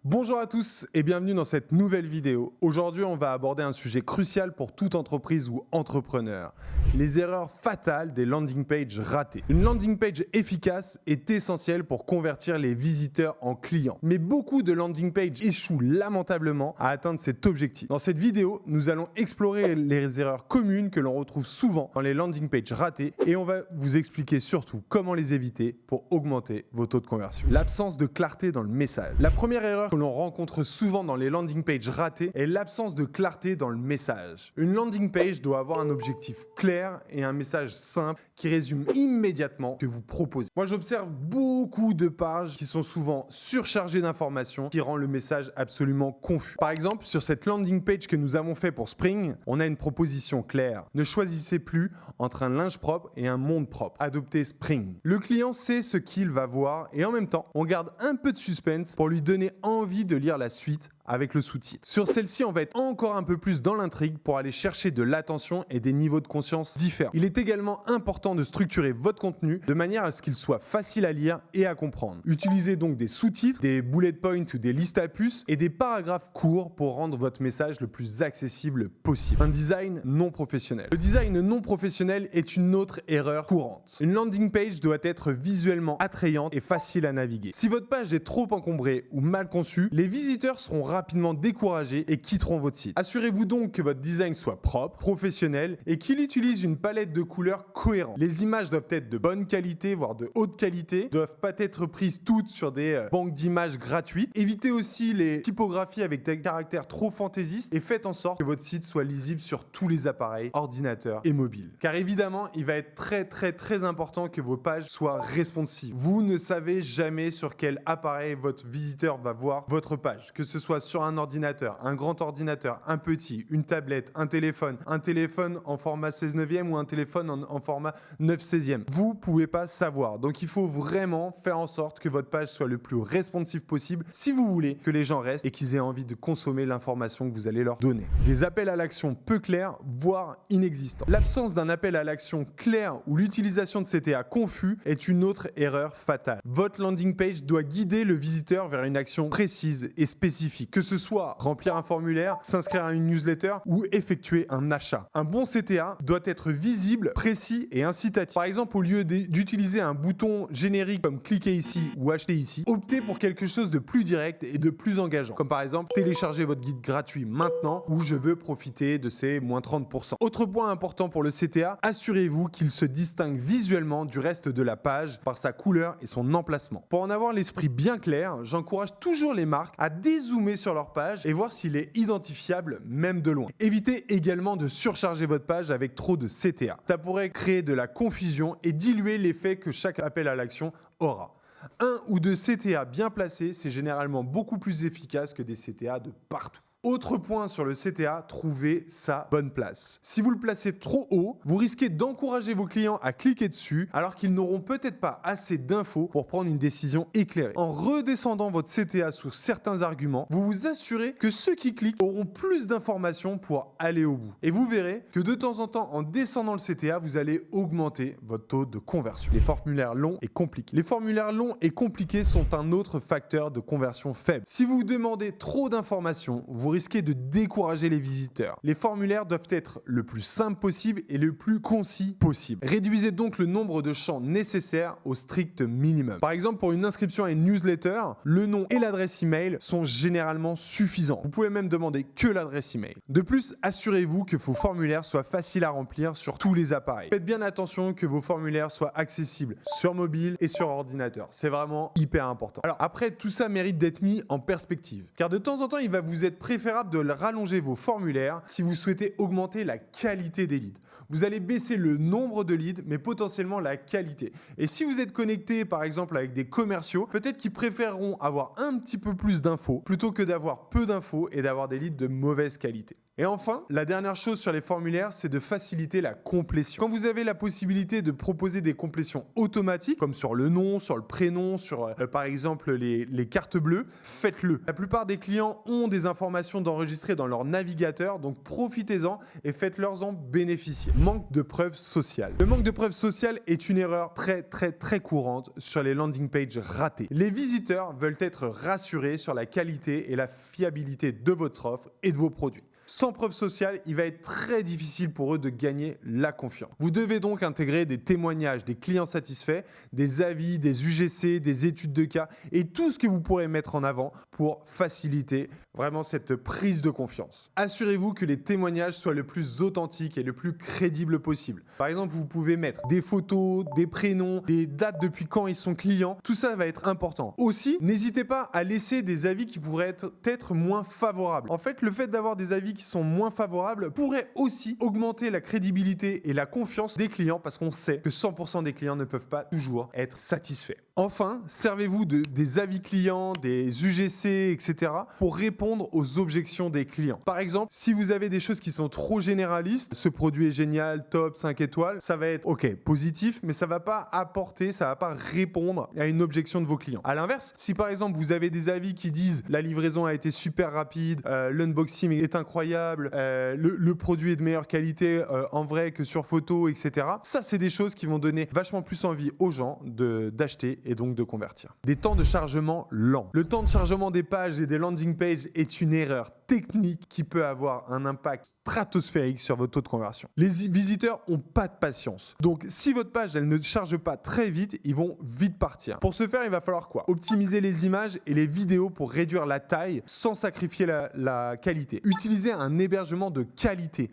Bonjour à tous et bienvenue dans cette nouvelle vidéo. Aujourd'hui, on va aborder un sujet crucial pour toute entreprise ou entrepreneur. Les erreurs fatales des landing pages ratées. Une landing page efficace est essentielle pour convertir les visiteurs en clients. Mais beaucoup de landing pages échouent lamentablement à atteindre cet objectif. Dans cette vidéo, nous allons explorer les erreurs communes que l'on retrouve souvent dans les landing pages ratées et on va vous expliquer surtout comment les éviter pour augmenter vos taux de conversion. L'absence de clarté dans le message. La première erreur que l'on rencontre souvent dans les landing pages ratées est l'absence de clarté dans le message. Une landing page doit avoir un objectif clair et un message simple qui résume immédiatement ce que vous proposez. Moi, j'observe beaucoup de pages qui sont souvent surchargées d'informations qui rend le message absolument confus. Par exemple, sur cette landing page que nous avons fait pour Spring, on a une proposition claire. Ne choisissez plus entre un linge propre et un monde propre. Adoptez Spring. Le client sait ce qu'il va voir et en même temps, on garde un peu de suspense pour lui donner envie de lire la suite avec le sous-titre. Sur celle-ci, on va être encore un peu plus dans l'intrigue pour aller chercher de l'attention et des niveaux de conscience différents. Il est également important de structurer votre contenu de manière à ce qu'il soit facile à lire et à comprendre. Utilisez donc des sous-titres, des bullet points ou des listes à puces et des paragraphes courts pour rendre votre message le plus accessible possible. Un design non professionnel. Le design non professionnel est une autre erreur courante. Une landing page doit être visuellement attrayante et facile à naviguer. Si votre page est trop encombrée ou mal conçue, les visiteurs seront rapidement découragés et quitteront votre site. Assurez-vous donc que votre design soit propre, professionnel et qu'il utilise une palette de couleurs cohérente. Les images doivent être de bonne qualité, voire de haute qualité, doivent pas être prises toutes sur des banques d'images gratuites. Évitez aussi les typographies avec des caractères trop fantaisistes et faites en sorte que votre site soit lisible sur tous les appareils, ordinateurs et mobiles. Car évidemment, il va être très important que vos pages soient responsives. Vous ne savez jamais sur quel appareil votre visiteur va voir votre page, que ce soit sur un ordinateur, un grand ordinateur, un petit, une tablette, un téléphone en format 16:9 ou un téléphone en format 9/16. Vous pouvez pas savoir. Donc il faut vraiment faire en sorte que votre page soit le plus responsive possible si vous voulez que les gens restent et qu'ils aient envie de consommer l'information que vous allez leur donner. Des appels à l'action peu clairs, voire inexistants. L'absence d'un appel à l'action clair ou l'utilisation de CTA confus est une autre erreur fatale. Votre landing page doit guider le visiteur vers une action précise et spécifique. Que ce soit remplir un formulaire, s'inscrire à une newsletter ou effectuer un achat. Un bon CTA doit être visible, précis et incitatif. Par exemple, au lieu d'utiliser un bouton générique comme cliquez ici ou achetez ici, optez pour quelque chose de plus direct et de plus engageant. Comme par exemple, téléchargez votre guide gratuit maintenant ou je veux profiter de ces moins 30%. Autre point important pour le CTA, assurez-vous qu'il se distingue visuellement du reste de la page par sa couleur et son emplacement. Pour en avoir l'esprit bien clair, j'encourage toujours les marques à dézoomer sur leur page et voir s'il est identifiable même de loin. Évitez également de surcharger votre page avec trop de CTA. Ça pourrait créer de la confusion et diluer l'effet que chaque appel à l'action aura. Un ou deux CTA bien placés, c'est généralement beaucoup plus efficace que des CTA de partout. Autre point sur le CTA, trouvez sa bonne place. Si vous le placez trop haut, vous risquez d'encourager vos clients à cliquer dessus alors qu'ils n'auront peut-être pas assez d'infos pour prendre une décision éclairée. En redescendant votre CTA sur certains arguments, vous vous assurez que ceux qui cliquent auront plus d'informations pour aller au bout. Et vous verrez que de temps en temps, en descendant le CTA, vous allez augmenter votre taux de conversion. Les formulaires longs et compliqués. Les formulaires longs et compliqués sont un autre facteur de conversion faible. Si vous demandez trop d'informations, vous risquez de décourager les visiteurs. Les formulaires doivent être le plus simple possible et le plus concis possible. Réduisez donc le nombre de champs nécessaires au strict minimum. Par exemple, pour une inscription à une newsletter, le nom et l'adresse email sont généralement suffisants. Vous pouvez même demander que l'adresse email. De plus, assurez-vous que vos formulaires soient faciles à remplir sur tous les appareils. Faites bien attention que vos formulaires soient accessibles sur mobile et sur ordinateur. C'est vraiment hyper important. Alors après, tout ça mérite d'être mis en perspective. Car de temps en temps, il va vous être préférable de rallonger vos formulaires si vous souhaitez augmenter la qualité des leads. Vous allez baisser le nombre de leads, mais potentiellement la qualité. Et si vous êtes connecté, par exemple, avec des commerciaux, peut-être qu'ils préféreront avoir un petit peu plus d'infos plutôt que d'avoir peu d'infos et d'avoir des leads de mauvaise qualité. Et enfin, la dernière chose sur les formulaires, c'est de faciliter la complétion. Quand vous avez la possibilité de proposer des complétions automatiques, comme sur le nom, sur le prénom, sur par exemple les cartes bleues, faites-le. La plupart des clients ont des informations d'enregistrer dans leur navigateur, donc profitez-en et faites-leur en bénéficier. Manque de preuves sociales. Le manque de preuves sociales est une erreur très courante sur les landing pages ratées. Les visiteurs veulent être rassurés sur la qualité et la fiabilité de votre offre et de vos produits. Sans preuve sociale, il va être très difficile pour eux de gagner la confiance. Vous devez donc intégrer des témoignages des clients satisfaits, des avis, des UGC, des études de cas et tout ce que vous pourrez mettre en avant pour faciliter vraiment cette prise de confiance. Assurez-vous que les témoignages soient le plus authentiques et le plus crédibles possible. Par exemple, vous pouvez mettre des photos, des prénoms, des dates depuis quand ils sont clients. Tout ça va être important. Aussi, n'hésitez pas à laisser des avis qui pourraient être moins favorables. En fait, le fait d'avoir des avis qui sont moins favorables pourrait aussi augmenter la crédibilité et la confiance des clients parce qu'on sait que 100% des clients ne peuvent pas toujours être satisfaits. Enfin, servez-vous des avis clients, des UGC, etc. pour répondre aux objections des clients. Par exemple, si vous avez des choses qui sont trop généralistes, ce produit est génial, top, 5 étoiles, ça va être ok, positif, mais ça va pas apporter, ça va pas répondre à une objection de vos clients. À l'inverse, si par exemple vous avez des avis qui disent la livraison a été super rapide, l'unboxing est incroyable, le produit est de meilleure qualité en vrai que sur photo, etc. Ça, c'est des choses qui vont donner vachement plus envie aux gens d'acheter et donc de convertir. Des temps de chargement lents. Le temps de chargement des pages et des landing pages est une erreur technique qui peut avoir un impact stratosphérique sur votre taux de conversion. Les visiteurs n'ont pas de patience. Donc, si votre page elle ne charge pas très vite, ils vont vite partir. Pour ce faire, il va falloir quoi? Optimiser les images et les vidéos pour réduire la taille sans sacrifier la qualité. Utilisez un hébergement de qualité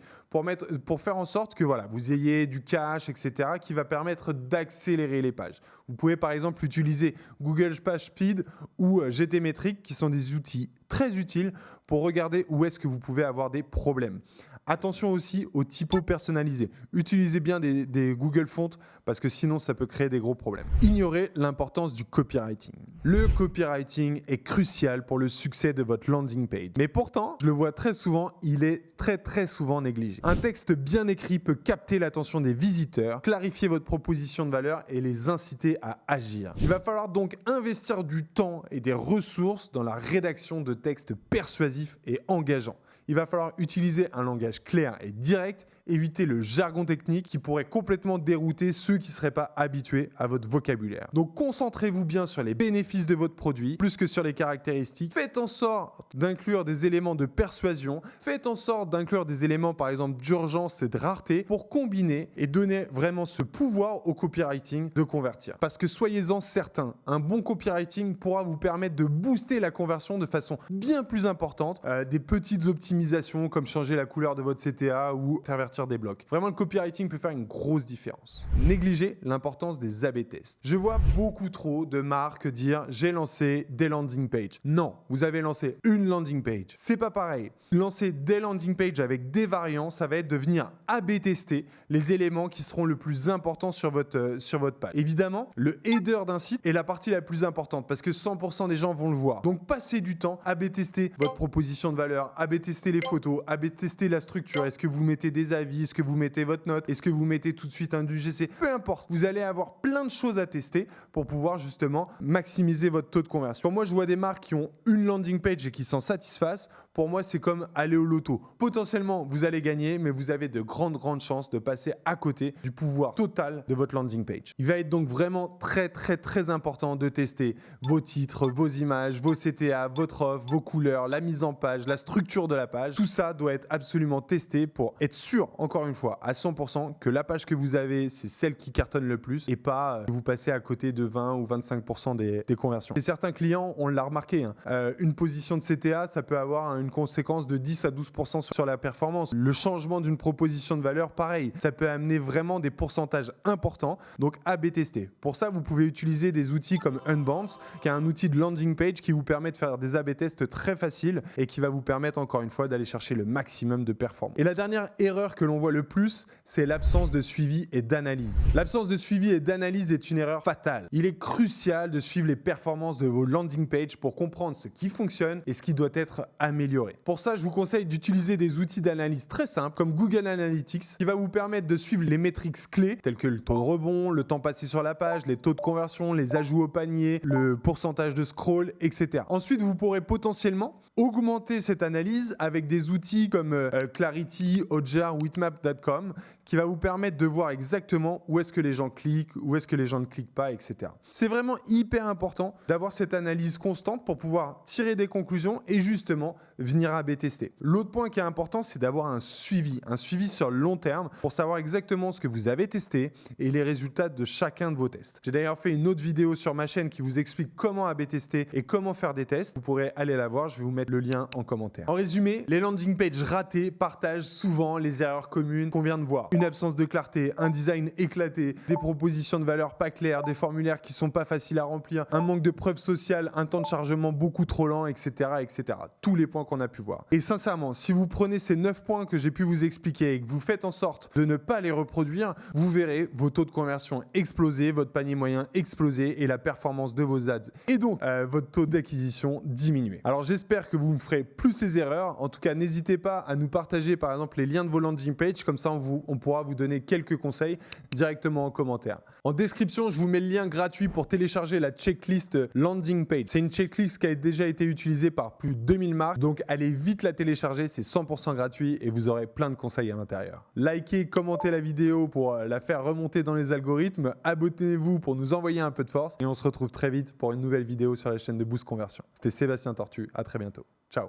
pour faire en sorte que voilà, vous ayez du cache, etc., qui va permettre d'accélérer les pages. Vous pouvez par exemple utiliser Google Page Speed ou GTmetrix qui sont des outils très utiles pour regarder où est-ce que vous pouvez avoir des problèmes. Attention aussi aux typos personnalisés. Utilisez bien des Google Fonts parce que sinon ça peut créer des gros problèmes. Ignorez l'importance du copywriting. Le copywriting est crucial pour le succès de votre landing page. Mais pourtant, je le vois très souvent, il est très souvent négligé. Un texte bien écrit peut capter l'attention des visiteurs, clarifier votre proposition de valeur et les inciter à agir. Il va falloir donc investir du temps et des ressources dans la rédaction de textes persuasifs et engageants. Il va falloir utiliser un langage clair et direct, éviter le jargon technique qui pourrait complètement dérouter ceux qui ne seraient pas habitués à votre vocabulaire. Donc concentrez-vous bien sur les bénéfices de votre produit, plus que sur les caractéristiques. Faites en sorte d'inclure des éléments de persuasion, faites en sorte d'inclure des éléments par exemple d'urgence et de rareté pour combiner et donner vraiment ce pouvoir au copywriting de convertir. Parce que soyez-en certains, un bon copywriting pourra vous permettre de booster la conversion de façon bien plus importante, des petites optimisations comme changer la couleur de votre CTA ou convertir des blocs. Vraiment, le copywriting peut faire une grosse différence. Négligez l'importance des A/B tests. Je vois beaucoup trop de marques dire j'ai lancé des landing pages. Non, vous avez lancé une landing page. C'est pas pareil. Lancer des landing pages avec des variants, ça va être de venir A/B tester les éléments qui seront le plus importants sur votre page. Évidemment, le header d'un site est la partie la plus importante parce que 100% des gens vont le voir. Donc, passez du temps à A/B tester votre proposition de valeur, A/B tester les photos, A/B tester la structure. Est-ce que vous mettez des avis? Est-ce que vous mettez votre note? Est-ce que vous mettez tout de suite un UGC? Peu importe, vous allez avoir plein de choses à tester pour pouvoir justement maximiser votre taux de conversion. Pour moi, je vois des marques qui ont une landing page et qui s'en satisfassent. Pour moi, c'est comme aller au loto. Potentiellement, vous allez gagner, mais vous avez de grandes chances de passer à côté du pouvoir total de votre landing page. Il va être donc vraiment très important de tester vos titres, vos images, vos CTA, votre offre, vos couleurs, la mise en page, la structure de la page. Tout ça doit être absolument testé pour être sûr, encore une fois, à 100% que la page que vous avez, c'est celle qui cartonne le plus et pas que vous passez à côté de 20 ou 25% des conversions. Et certains clients, on l'a remarqué, une position de CTA, ça peut avoir une conséquence de 10 à 12% sur la performance. Le changement d'une proposition de valeur, pareil, ça peut amener vraiment des pourcentages importants. Donc, A/B tester. Pour ça, vous pouvez utiliser des outils comme Unbounce, qui est un outil de landing page qui vous permet de faire des A/B tests très faciles et qui va vous permettre, encore une fois, d'aller chercher le maximum de performance. Et la dernière erreur que l'on voit le plus, c'est l'absence de suivi et d'analyse. L'absence de suivi et d'analyse est une erreur fatale. Il est crucial de suivre les performances de vos landing pages pour comprendre ce qui fonctionne et ce qui doit être amélioré. améliorer. Pour ça, je vous conseille d'utiliser des outils d'analyse très simples comme Google Analytics qui va vous permettre de suivre les métriques clés telles que le taux de rebond, le temps passé sur la page, les taux de conversion, les ajouts au panier, le pourcentage de scroll, etc. Ensuite, vous pourrez potentiellement augmenter cette analyse avec des outils comme Clarity, Hotjar, Witmap.com qui va vous permettre de voir exactement où est-ce que les gens cliquent, où est-ce que les gens ne cliquent pas, etc. C'est vraiment hyper important d'avoir cette analyse constante pour pouvoir tirer des conclusions et justement venir A/B tester. L'autre point qui est important, c'est d'avoir un suivi sur le long terme pour savoir exactement ce que vous avez testé et les résultats de chacun de vos tests. J'ai d'ailleurs fait une autre vidéo sur ma chaîne qui vous explique comment A/B tester et comment faire des tests. Vous pourrez aller la voir, je vais vous mettre le lien en commentaire. En résumé, les landing pages ratées partagent souvent les erreurs communes qu'on vient de voir. Une absence de clarté, un design éclaté, des propositions de valeur pas claires, des formulaires qui sont pas faciles à remplir, un manque de preuves sociales, un temps de chargement beaucoup trop lent, etc., etc. Tous les points qu'on a pu voir. Et sincèrement, si vous prenez ces 9 points que j'ai pu vous expliquer et que vous faites en sorte de ne pas les reproduire, vous verrez vos taux de conversion exploser, votre panier moyen exploser et la performance de vos ads et donc votre taux d'acquisition diminuer. Alors j'espère que vous ne ferez plus ces erreurs. En tout cas, n'hésitez pas à nous partager par exemple les liens de vos landing pages, comme ça on pourra vous donner quelques conseils directement en commentaire. En description, je vous mets le lien gratuit pour télécharger la checklist landing page. C'est une checklist qui a déjà été utilisée par plus de 2000 marques, donc allez vite la télécharger, c'est 100% gratuit et vous aurez plein de conseils à l'intérieur. Likez, commentez la vidéo pour la faire remonter dans les algorithmes, abonnez-vous pour nous envoyer un peu de force et on se retrouve très vite pour une nouvelle vidéo sur la chaîne de Boost Conversion. C'était Sébastien Tortu, à très bientôt. Ciao.